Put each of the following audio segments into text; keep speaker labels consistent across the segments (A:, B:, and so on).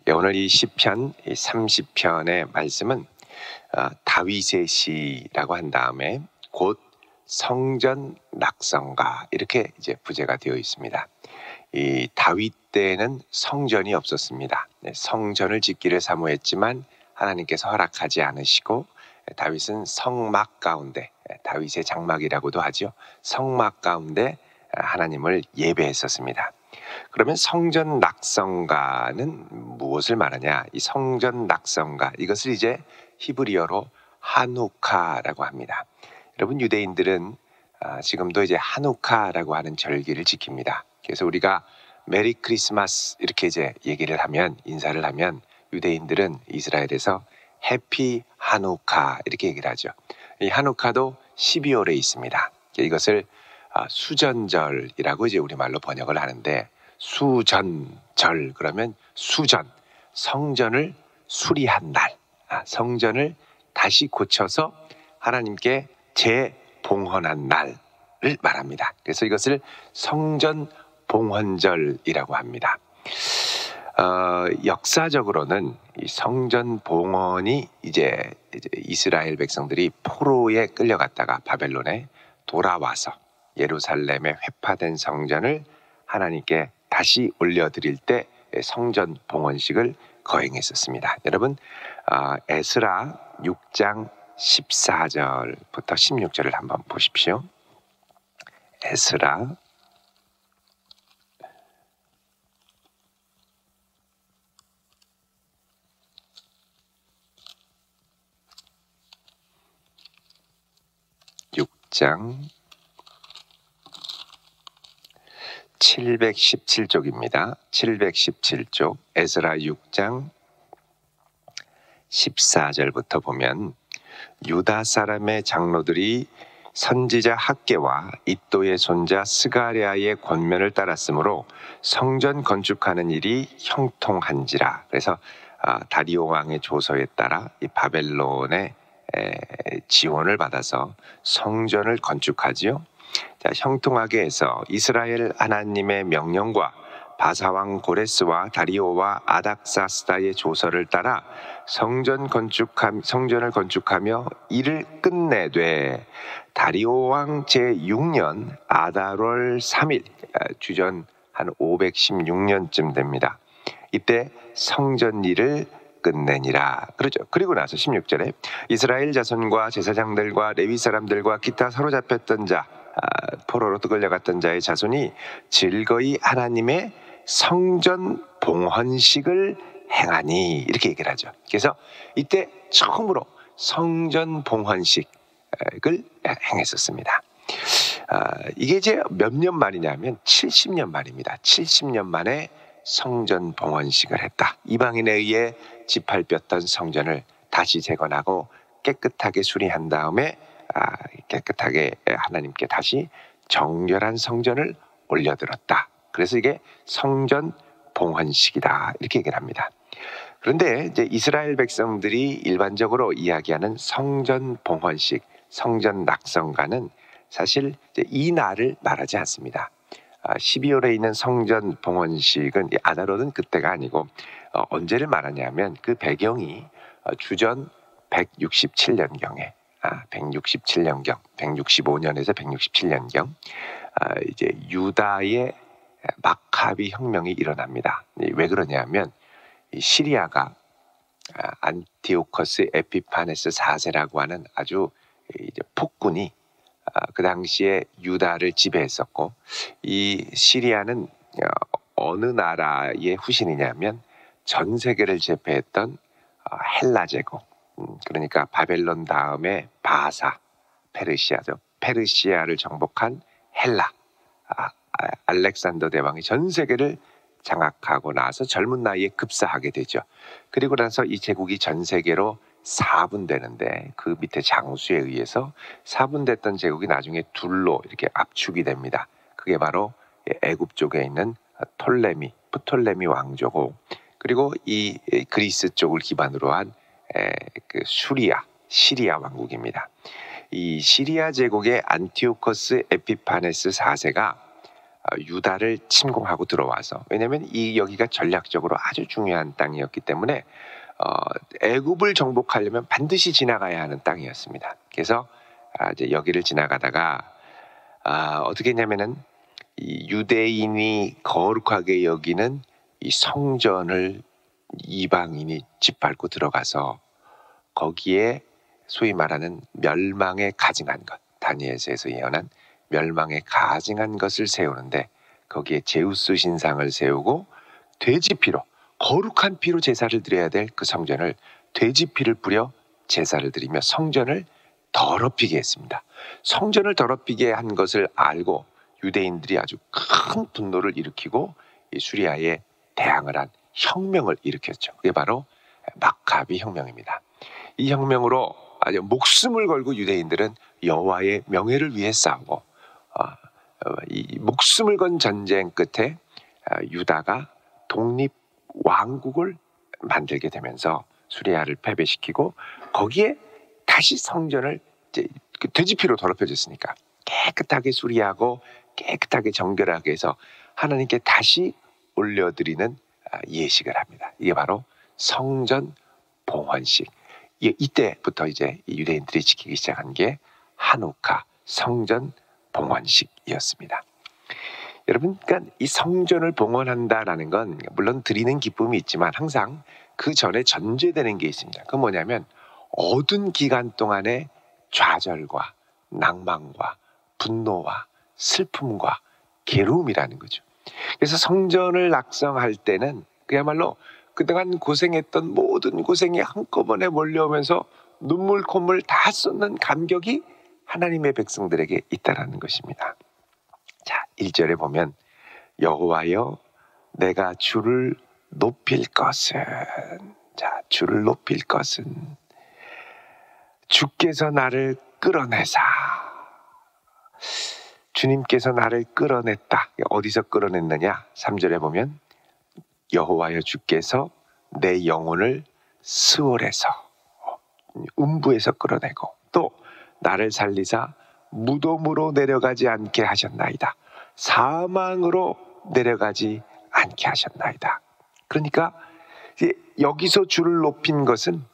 A: 오늘 이 시편 30편의 말씀은 다윗의 시라고 한 다음에 곧 성전 낙성가 이렇게 이제 부제가 되어 있습니다. 이 다윗 때는 성전이 없었습니다. 성전을 짓기를 사모했지만 하나님께서 허락하지 않으시고 다윗은 성막 가운데, 다윗의 장막이라고도 하죠. 성막 가운데 하나님을 예배했었습니다. 그러면 성전 낙성가는 무엇을 말하냐? 이 성전 낙성가, 이것을 이제 히브리어로 하누카라고 합니다. 여러분, 유대인들은 지금도 이제 하누카라고 하는 절기를 지킵니다. 그래서 우리가 메리 크리스마스 이렇게 이제 얘기를 하면, 인사를 하면 유대인들은 이스라엘에서 해피 하누카 이렇게 얘기를 하죠. 이 하누카도 12월에 있습니다. 이것을 수전절이라고 이제 우리말로 번역을 하는데, 수전절 그러면 수전, 성전을 수리한 날, 성전을 다시 고쳐서 하나님께 재봉헌한 날을 말합니다. 그래서 이것을 성전 봉헌절이라고 합니다. 역사적으로는 이 성전 봉헌이 이제 이스라엘 백성들이 포로에 끌려갔다가 바벨론에 돌아와서 예루살렘에 회파된 성전을 하나님께 다시 올려드릴 때 성전 봉헌식을 거행했었습니다. 여러분, 에스라 6장 14절부터 16절을 한번 보십시오. 에스라 6장 717쪽입니다. 717쪽 에스라 6장 14절부터 보면, 유다 사람의 장로들이 선지자 학개와 id도의 손자 스가랴의 권면을 따랐으므로 성전 건축하는 일이 형통한지라. 그래서 다리오 왕의 조서에 따라 이 바벨론의 지원을 받아서 성전을 건축하지요. 자, 형통하게 해서 이스라엘 하나님의 명령과 바사왕 고레스와 다리오와 아닥사스다의 조서를 따라 성전을 건축하며 이를 끝내되, 다리오 왕 제6년 아달월 3일, 주전 한 516년쯤 됩니다. 이때 성전 일을 끝내니라. 그렇죠. 그리고 나서 16절에 이스라엘 자손과 제사장들과 레위 사람들과 기타 사로잡혔던 자, 포로로 끌려갔던 자의 자손이 즐거이 하나님의 성전 봉헌식을 행하니, 이렇게 얘기를 하죠. 그래서 이때 처음으로 성전 봉헌식을 행했었습니다. 이게 이제 몇 년 만이냐면 70년 만입니다. 70년 만에 성전 봉헌식을 했다. 이방인에 의해 짓밟혔던 성전을 다시 재건하고 깨끗하게 수리한 다음에 깨끗하게 하나님께 다시 정결한 성전을 올려드렸다. 그래서 이게 성전 봉헌식이다, 이렇게 얘기를 합니다. 그런데 이제 이스라엘 백성들이 일반적으로 이야기하는 성전 봉헌식, 성전 낙성가는 사실 이제 이 날을 말하지 않습니다. 12월에 있는 성전 봉헌식은, 아달월은 그때가 아니고 언제를 말하냐면, 그 배경이 주전 167년경에 167년경, 165년에서 167년경 이제 유다의 마카비 혁명이 일어납니다. 왜 그러냐면, 이 시리아가 안티오커스 에피파네스 4세라고 하는 아주 이제 폭군이 그 당시에 유다를 지배했었고, 이 시리아는 어느 나라의 후신이냐면 전 세계를 제패했던 헬라 제국, 그러니까 바벨론 다음에 바사, 페르시아죠. 페르시아를 정복한 헬라, 알렉산더 대왕이 전 세계를 장악하고 나서 젊은 나이에 급사하게 되죠. 그리고 나서 이 제국이 전 세계로 4분되는데, 그 밑에 장수에 의해서 4분됐던 제국이 나중에 둘로 이렇게 압축이 됩니다. 그게 바로 애굽 쪽에 있는 프톨레미 왕조고, 그리고 이 그리스 쪽을 기반으로 한 그 시리아 왕국입니다. 이 시리아 제국의 안티오커스 에피파네스 4세가 유다를 침공하고 들어와서, 왜냐하면 여기가 전략적으로 아주 중요한 땅이었기 때문에 애굽을 정복하려면 반드시 지나가야 하는 땅이었습니다. 그래서 이제 여기를 지나가다가 어떻게 했냐면은 이 유대인이 거룩하게 여기는 이 성전을 이방인이 짓밟고 들어가서 거기에 소위 말하는 멸망에 가증한 것, 다니엘서에서 예언한 멸망에 가증한 것을 세우는데, 거기에 제우스 신상을 세우고 돼지 피로, 거룩한 피로 제사를 드려야 될 그 성전을 돼지 피를 뿌려 제사를 드리며 성전을 더럽히게 했습니다. 성전을 더럽히게 한 것을 알고 유대인들이 아주 큰 분노를 일으키고 이 수리아에 대항을 한 혁명을 일으켰죠. 그게 바로 마카비 혁명입니다. 이 혁명으로 아주 목숨을 걸고 유대인들은 여호와의 명예를 위해 싸우고, 이 목숨을 건 전쟁 끝에 유다가 독립 왕국을 만들게 되면서 수리아를 패배시키고, 거기에 다시 성전을 이제 그 돼지피로 더럽혀졌으니까 깨끗하게 수리하고 깨끗하게 정결하게 해서 하나님께 다시 올려드리는 예식을 합니다. 이게 바로 성전 봉헌식. 이때부터 이제 유대인들이 지키기 시작한 게 하누카 성전 봉헌식이었습니다. 여러분, 그러니까 이 성전을 봉헌한다라는 건 물론 드리는 기쁨이 있지만 항상 그 전에 전제되는 게 있습니다. 그건 뭐냐면 어두운 기간 동안의 좌절과 낭만과 분노와 슬픔과 괴로움이라는 거죠. 그래서 성전을 낙성할 때는 그야말로 그동안 고생했던 모든 고생이 한꺼번에 몰려오면서 눈물 콧물 다 쏟는 감격이 하나님의 백성들에게 있다라는 것입니다. 자, 1절에 보면 여호와여 내가 주를 높일 것은, 자, 주를 높일 것은 주께서 나를 끌어내사. 주님께서 나를 끌어냈다. 어디서 끌어냈느냐? 3절에 보면 여호와여 주께서 내 영혼을 스올에서, 음부에서 끌어내고 또 나를 살리사 무덤으로 내려가지 않게 하셨나이다. 사망으로 내려가지 않게 하셨나이다. 그러니까 여기서 주를 높인 것은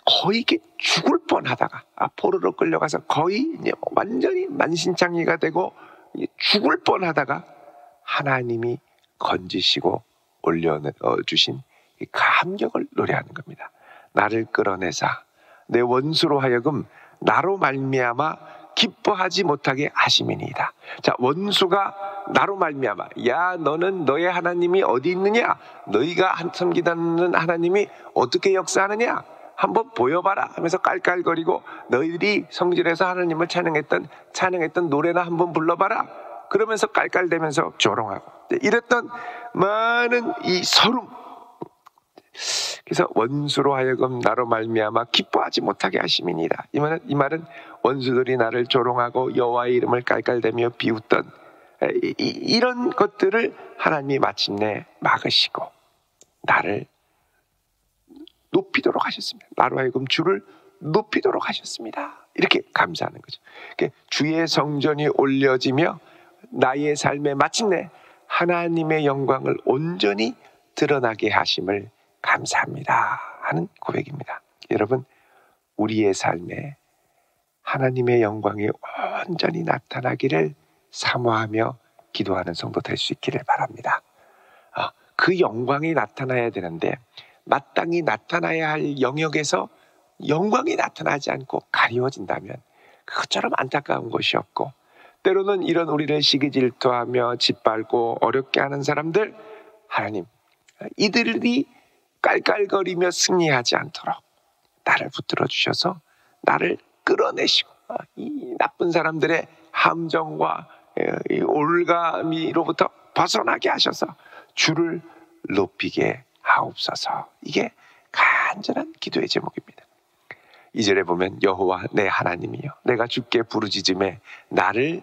A: 거의 죽을 뻔하다가 포로로 끌려가서 거의 이제 완전히 만신창이가 되고 죽을 뻔하다가 하나님이 건지시고 올려주신 이 감격을 노래하는 겁니다. 나를 끌어내사 내 원수로 하여금 나로 말미암아 기뻐하지 못하게 하심이니이다. 자, 원수가 나로 말미암아, 야 너는 너의 하나님이 어디 있느냐, 너희가 섬기는 하나님이 어떻게 역사하느냐 한번 보여봐라 하면서 깔깔거리고, 너희들이 성전에서 하나님을 찬양했던 노래나 한번 불러봐라 그러면서 깔깔대면서 조롱하고 이랬던 많은 이 서름. 그래서 원수로 하여금 나로 말미암아 기뻐하지 못하게 하심이니라. 이 말은 원수들이 나를 조롱하고 여호와의 이름을 깔깔대며 비웃던 이런 것들을 하나님이 마침내 막으시고 나를 높이도록 하셨습니다. 나로 하여금 주를 높이도록 하셨습니다. 이렇게 감사하는 거죠. 주의 성전이 올려지며 나의 삶에 마침내 하나님의 영광을 온전히 드러나게 하심을 감사합니다 하는 고백입니다. 여러분, 우리의 삶에 하나님의 영광이 온전히 나타나기를 사모하며 기도하는 성도 될 수 있기를 바랍니다. 그 영광이 나타나야 되는데 마땅히 나타나야 할 영역에서 영광이 나타나지 않고 가리워진다면 그것처럼 안타까운 것이 없고, 때로는 이런 우리를 시기 질투하며 짓밟고 어렵게 하는 사람들, 하나님 이들이 깔깔거리며 승리하지 않도록 나를 붙들어 주셔서 나를 끌어내시고 이 나쁜 사람들의 함정과 이 올가미로부터 벗어나게 하셔서 주를 높이게 하옵소서. 이게 간절한 기도의 제목입니다. 2절에 보면 여호와 내 하나님이여 내가 주께 부르짖음에 나를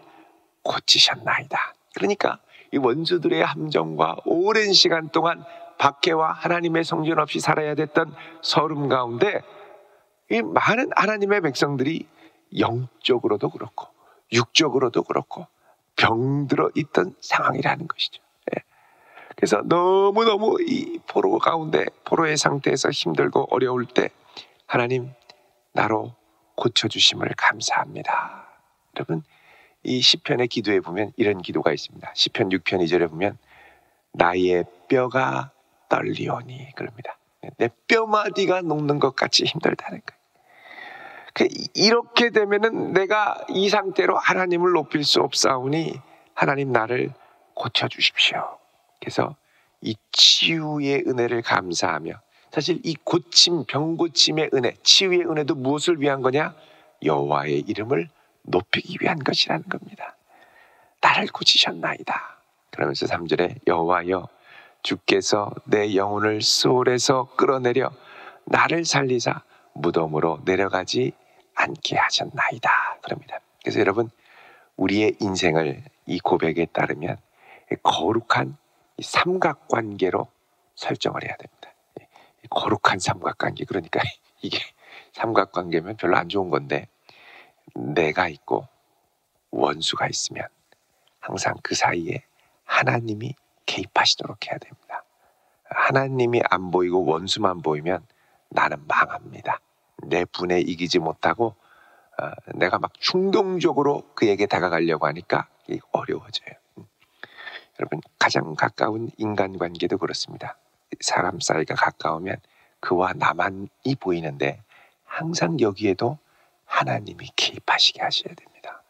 A: 고치셨나이다. 그러니까 이 원수들의 함정과 오랜 시간 동안 박해와 하나님의 성전 없이 살아야 됐던 서름 가운데 이 많은 하나님의 백성들이 영적으로도 그렇고 육적으로도 그렇고 병들어 있던 상황이라는 것이죠. 예. 그래서 너무너무 이 포로 가운데, 포로의 상태에서 힘들고 어려울 때 하나님 나로 고쳐주심을 감사합니다. 여러분, 이 시편의 기도에 보면 이런 기도가 있습니다. 시편 6편 2절에 보면 나의 뼈가 떨리오니 그럽니다. 내 뼈마디가 녹는 것 같이 힘들다는 거예요. 이렇게 되면은 내가 이 상태로 하나님을 높일 수 없사오니 하나님 나를 고쳐주십시오. 그래서 이 치유의 은혜를 감사하며, 사실 이 고침, 병고침의 은혜, 치유의 은혜도 무엇을 위한 거냐? 여호와의 이름을 높이기 위한 것이라는 겁니다. 나를 고치셨나이다. 그러면서 3절에 여호와여 주께서 내 영혼을 소홀에서 끌어내려 나를 살리사 무덤으로 내려가지 않게 하셨나이다. 그럽니다. 그래서 여러분, 우리의 인생을 이 고백에 따르면 거룩한 삼각관계로 설정을 해야 됩니다. 거룩한 삼각관계, 그러니까 이게 삼각관계면 별로 안 좋은 건데, 내가 있고 원수가 있으면 항상 그 사이에 하나님이 개입하시도록 해야 됩니다. 하나님이 안 보이고 원수만 보이면 나는 망합니다. 내 분에 이기지 못하고 내가 막 충동적으로 그에게 다가가려고 하니까 이게 어려워져요. 여러분, 가장 가까운 인간관계도 그렇습니다. 사람 사이가 가까우면 그와 나만이 보이는데 항상 여기에도 하나님이 개입하시게 하셔야 됩니다.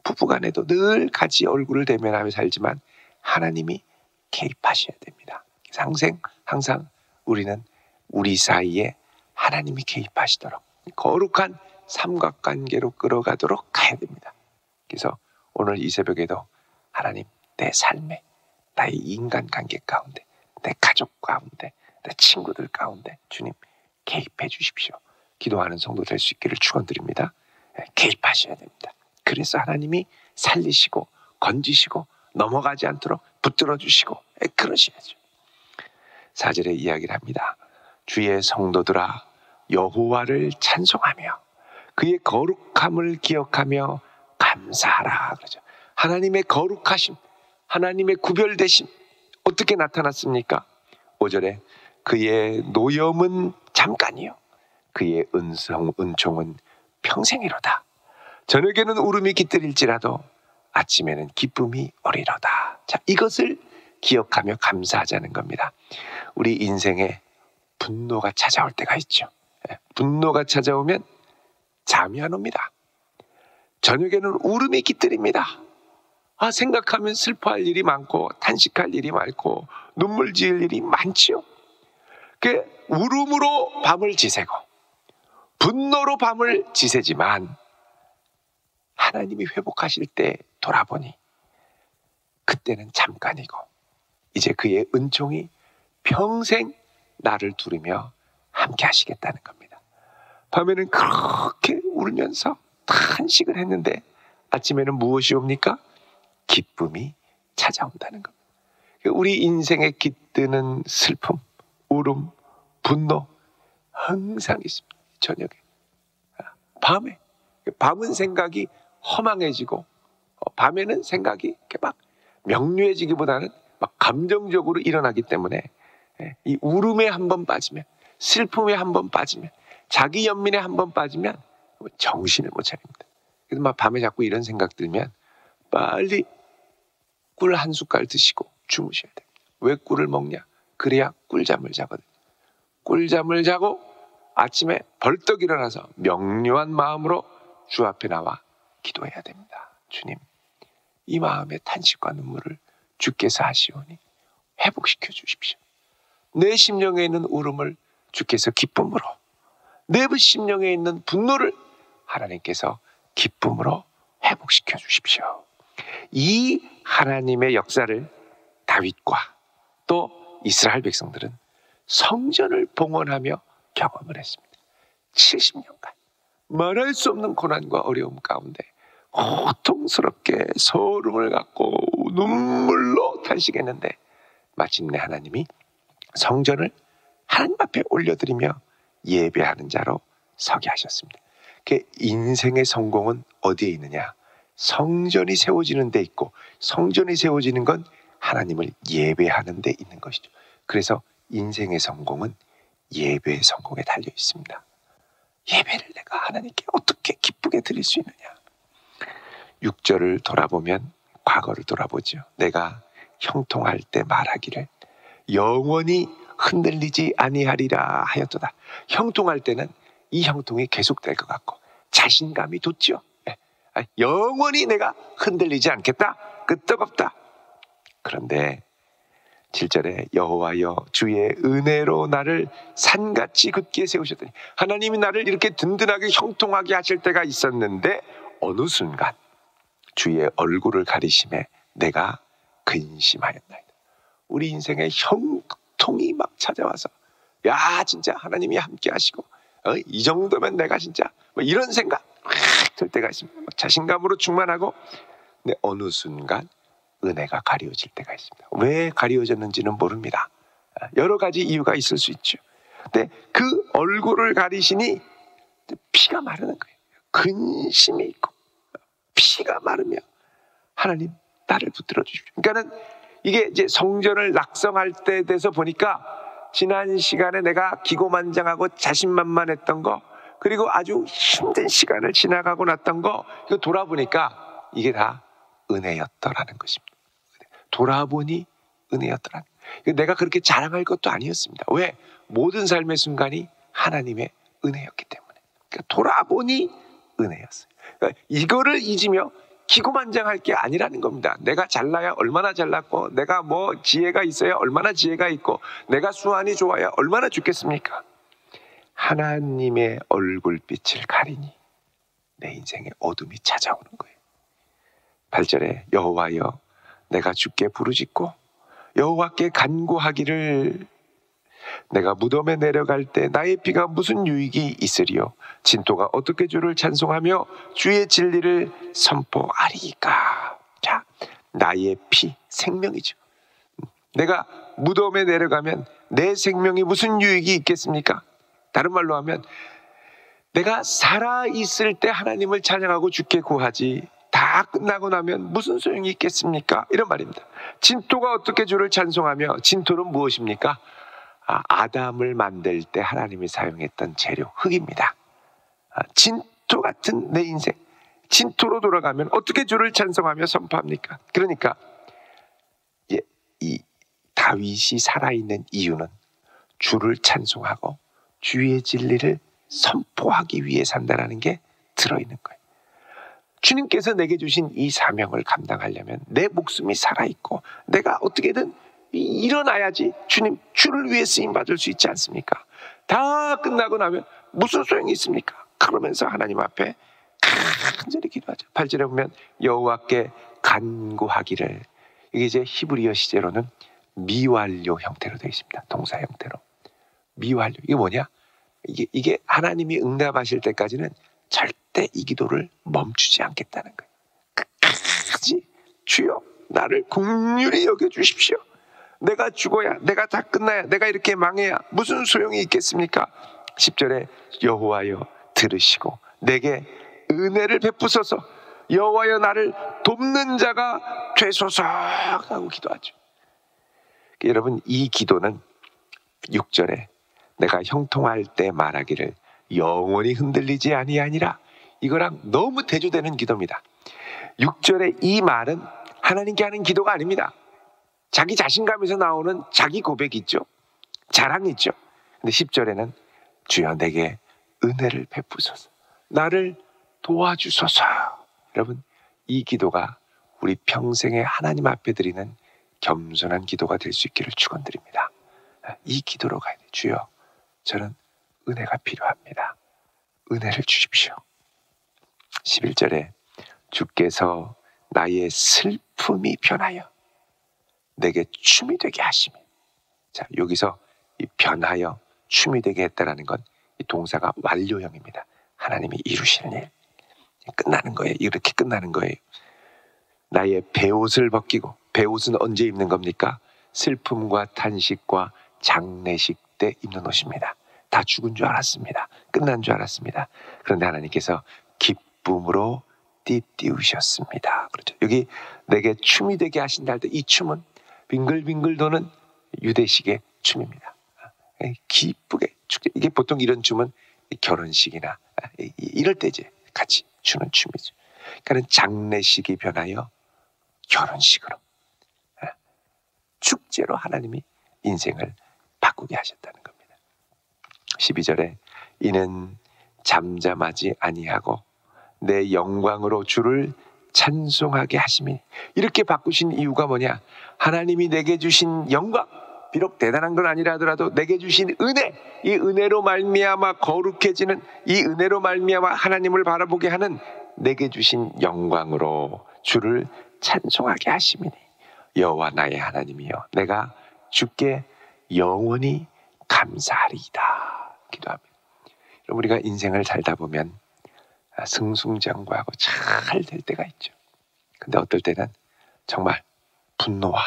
A: 부부간에도 늘 같이 얼굴을 대면하며 살지만 하나님이 개입하셔야 됩니다. 항상 우리는 우리 사이에 하나님이 개입하시도록 거룩한 삼각관계로 끌어가도록 가야 됩니다. 그래서 오늘 이 새벽에도 하나님, 내 삶에, 나의 인간관계 가운데, 내 가족 가운데, 내 친구들 가운데 주님 개입해 주십시오. 기도하는 성도 될 수 있기를 축원드립니다. 개입하셔야 됩니다. 그래서 하나님이 살리시고 건지시고 넘어가지 않도록 붙들어 주시고 그러셔야죠. 4절에 이야기를 합니다. 주의 성도들아 여호와를 찬송하며 그의 거룩함을 기억하며 감사하라 그러죠. 하나님의 거룩하심, 하나님의 구별되심 어떻게 나타났습니까? 5절에 그의 노염은 잠깐이요 그의 은총은 평생이로다. 저녁에는 울음이 깃들일지라도 아침에는 기쁨이 오리로다. 자, 이것을 기억하며 감사하자는 겁니다. 우리 인생에 분노가 찾아올 때가 있죠. 분노가 찾아오면 잠이 안 옵니다. 저녁에는 울음이 깃들입니다. 생각하면 슬퍼할 일이 많고 탄식할 일이 많고 눈물 지을 일이 많지요. 그 울음으로 밤을 지새고 분노로 밤을 지새지만 하나님이 회복하실 때 돌아보니 그때는 잠깐이고 이제 그의 은총이 평생 나를 두르며 함께 하시겠다는 겁니다. 밤에는 그렇게 울면서 탄식을 했는데 아침에는 무엇이 옵니까? 기쁨이 찾아온다는 겁니다. 우리 인생에 깃드는 슬픔, 울음, 분노 항상 있습니다. 저녁에, 밤은 생각이 허망해지고 밤에는 생각이 이렇게 막 명료해지기보다는 막 감정적으로 일어나기 때문에 이 울음에 한번 빠지면, 슬픔에 한번 빠지면, 자기 연민에 한번 빠지면 정신을 못 차립니다. 그래서 막 밤에 자꾸 이런 생각 들면 빨리 꿀 한 숟갈 드시고 주무셔야 됩니다. 왜 꿀을 먹냐? 그래야 꿀잠을 자거든요. 꿀잠을 자고 아침에 벌떡 일어나서 명료한 마음으로 주 앞에 나와 기도해야 됩니다. 주님, 이 마음의 탄식과 눈물을 주께서 하시오니 회복시켜 주십시오. 내 심령에 있는 울음을 주께서 기쁨으로, 내 심령에 있는 분노를 하나님께서 기쁨으로 회복시켜 주십시오. 이 하나님의 역사를 다윗과 또 이스라엘 백성들은 성전을 봉헌하며 경험을 했습니다. 70년간 말할 수 없는 고난과 어려움 가운데 고통스럽게 소름을 갖고 눈물로 탄식했는데 마침내 하나님이 성전을 하나님 앞에 올려드리며 예배하는 자로 서게 하셨습니다. 그 인생의 성공은 어디에 있느냐? 성전이 세워지는 데 있고, 성전이 세워지는 건 하나님을 예배하는 데 있는 것이죠. 그래서 인생의 성공은 예배의 성공에 달려 있습니다. 예배를 내가 하나님께 어떻게 기쁘게 드릴 수 있느냐. 6절을 돌아보면 과거를 돌아보죠. 내가 형통할 때 말하기를 영원히 흔들리지 아니하리라 하였도다. 형통할 때는 이 형통이 계속될 것 같고 자신감이 돋죠. 영원히 내가 흔들리지 않겠다. 끄떡없다. 그런데 7절에 여호와여 주의 은혜로 나를 산같이 굳게 세우셨더니, 하나님이 나를 이렇게 든든하게 형통하게 하실 때가 있었는데 어느 순간 주의 얼굴을 가리심에 내가 근심하였나이다. 우리 인생에 형통이 막 찾아와서 야 진짜 하나님이 함께 하시고 이 정도면 내가 진짜 뭐 이런 생각 들 때가 있습니다. 자신감으로 충만하고, 근데 어느 순간 은혜가 가려질 때가 있습니다. 왜 가려졌는지는 모릅니다. 여러 가지 이유가 있을 수 있죠. 근데 그 얼굴을 가리시니 피가 마르는 거예요. 근심이 있고 피가 마르며 하나님 나를 붙들어 주십시오. 그러니까는 이게 이제 성전을 낙성할 때 돼서 보니까 지난 시간에 내가 기고만장하고 자신만만했던 거, 그리고 아주 힘든 시간을 지나가고 났던 거, 이거 돌아보니까 이게 다 은혜였더라는 것입니다. 돌아보니 은혜였더라. 내가 그렇게 자랑할 것도 아니었습니다. 왜? 모든 삶의 순간이 하나님의 은혜였기 때문에. 그러니까 돌아보니 은혜였어요. 그러니까 이거를 잊으며 기고만장할 게 아니라는 겁니다. 내가 잘나야 얼마나 잘났고, 내가 뭐 지혜가 있어야 얼마나 지혜가 있고, 내가 수완이 좋아야 얼마나 좋겠습니까? 하나님의 얼굴빛을 가리니 내 인생에 어둠이 찾아오는 거예요. 8절에 여호와여 내가 주께 부르짖고 여호와께 간구하기를 내가 무덤에 내려갈 때 나의 피가 무슨 유익이 있으리요? 진토가 어떻게 주를 찬송하며 주의 진리를 선포하리까? 자, 나의 피, 생명이죠. 내가 무덤에 내려가면 내 생명이 무슨 유익이 있겠습니까? 다른 말로 하면 내가 살아있을 때 하나님을 찬양하고 주께 구하지 다 끝나고 나면 무슨 소용이 있겠습니까? 이런 말입니다. 진토가 어떻게 주를 찬송하며, 진토는 무엇입니까? 아담을 만들 때 하나님이 사용했던 재료, 흙입니다. 진토 같은 내 인생, 진토로 돌아가면 어떻게 주를 찬송하며 선포합니까? 그러니까 이 다윗이 살아있는 이유는 주를 찬송하고 주의 진리를 선포하기 위해 산다는 게 들어있는 거예요. 주님께서 내게 주신 이 사명을 감당하려면 내 목숨이 살아있고 내가 어떻게든 일어나야지 주님, 주를 위해 쓰임받을 수 있지 않습니까? 다 끝나고 나면 무슨 소용이 있습니까? 그러면서 하나님 앞에 간절히 기도하죠. 8절에 보면 여호와께 간구하기를, 이게 이제 히브리어 시제로는 미완료 형태로 되어 있습니다. 동사 형태로. 미완료. 이게 뭐냐? 이게 하나님이 응답하실 때까지는 절대 이 기도를 멈추지 않겠다는 거예요. 끝까지 주여 나를 긍휼히 여겨주십시오. 내가 죽어야, 내가 다 끝나야, 내가 이렇게 망해야 무슨 소용이 있겠습니까? 10절에 여호와여 들으시고 내게 은혜를 베푸소서, 여호와여 나를 돕는 자가 되소서 하고 기도하죠. 여러분, 이 기도는 6절에 내가 형통할 때 말하기를 영원히 흔들리지 아니하니라, 이거랑 너무 대조되는 기도입니다. 6절의 이 말은 하나님께 하는 기도가 아닙니다. 자기 자신감에서 나오는 자기 고백이 있죠. 자랑이 있죠. 근데 10절에는 주여 내게 은혜를 베푸소서, 나를 도와주소서. 여러분, 이 기도가 우리 평생에 하나님 앞에 드리는 겸손한 기도가 될 수 있기를 축원드립니다. 이 기도로 가야 돼요. 주여 저는 은혜가 필요합니다. 은혜를 주십시오. 11절에 주께서 나의 슬픔이 변하여 내게 춤이 되게 하시며, 자, 여기서 이 변하여 춤이 되게 했다라는 건 이 동사가 완료형입니다. 하나님이 이루시는 일, 끝나는 거예요. 이렇게 끝나는 거예요. 나의 베옷을 벗기고, 베옷은 언제 입는 겁니까? 슬픔과 탄식과 장례식 때 입는 옷입니다. 다 죽은 줄 알았습니다. 끝난 줄 알았습니다. 그런데 하나님께서 기쁨으로 띠띠우셨습니다. 그렇죠. 여기 내게 춤이 되게 하신다 할 때 이 춤은 빙글빙글 도는 유대식의 춤입니다. 기쁘게 축제. 이게 보통 이런 춤은 결혼식이나 이럴 때 이제 같이 추는 춤이죠. 그러니까 장례식이 변하여 결혼식으로, 축제로 하나님이 인생을 바꾸게 하셨다는 겁니다. 12절에 이는 잠잠하지 아니하고 내 영광으로 주를 찬송하게 하심이니. 이렇게 바꾸신 이유가 뭐냐? 하나님이 내게 주신 영광, 비록 대단한 건 아니라 하더라도 내게 주신 은혜, 이 은혜로 말미암아 거룩해지는, 이 은혜로 말미암아 하나님을 바라보게 하는 내게 주신 영광으로 주를 찬송하게 하심이니. 여호와 나의 하나님이여, 내가 주께 영원히 감사하리이다. 기도합니다. 우리가 인생을 살다 보면 승승장구하고 잘 될 때가 있죠. 근데 어떨 때는 정말 분노와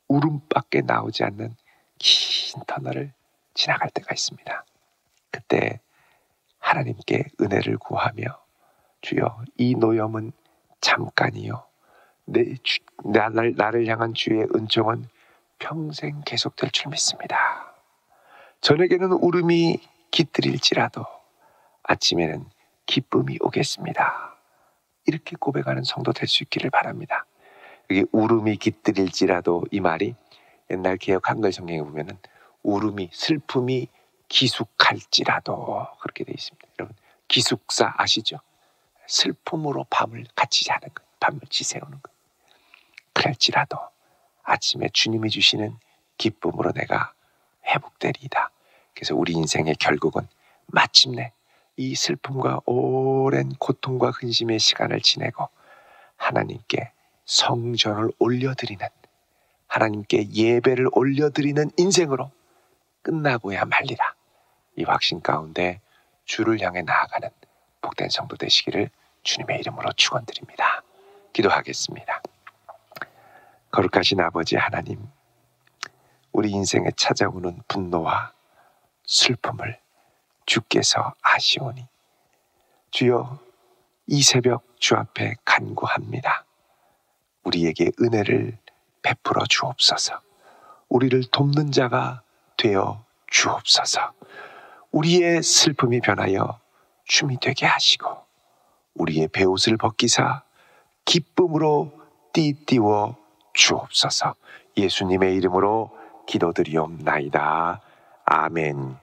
A: 울음밖에 나오지 않는 긴 터널을 지나갈 때가 있습니다. 그때 하나님께 은혜를 구하며 주여 이 노염은 잠깐이요, 나를 향한 주의 은총은 평생 계속될 줄 믿습니다. 저녁에는 울음이 깃들일지라도 아침에는 기쁨이 오겠습니다. 이렇게 고백하는 성도 될 수 있기를 바랍니다. 여기 울음이 깃들일지라도, 이 말이 옛날 개역 한글 성경에 보면은 울음이, 슬픔이 기숙할지라도 그렇게 되어 있습니다. 여러분, 기숙사 아시죠? 슬픔으로 밤을 같이 자는 거예요. 밤을 지새우는 거예요. 그럴지라도 아침에 주님이 주시는 기쁨으로 내가 회복되리이다. 그래서 우리 인생의 결국은 마침내 이 슬픔과 오랜 고통과 근심의 시간을 지내고 하나님께 성전을 올려드리는, 하나님께 예배를 올려드리는 인생으로 끝나고야 말리라. 이 확신 가운데 주를 향해 나아가는 복된 성도 되시기를 주님의 이름으로 축원드립니다. 기도하겠습니다. 거룩하신 아버지 하나님, 우리 인생에 찾아오는 분노와 슬픔을 주께서 아시오니 주여 이 새벽 주 앞에 간구합니다. 우리에게 은혜를 베풀어 주옵소서. 우리를 돕는 자가 되어 주옵소서. 우리의 슬픔이 변하여 춤이 되게 하시고 우리의 베옷을 벗기사 기쁨으로 띠띠워 주옵소서. 예수님의 이름으로 기도드리옵나이다. 아멘.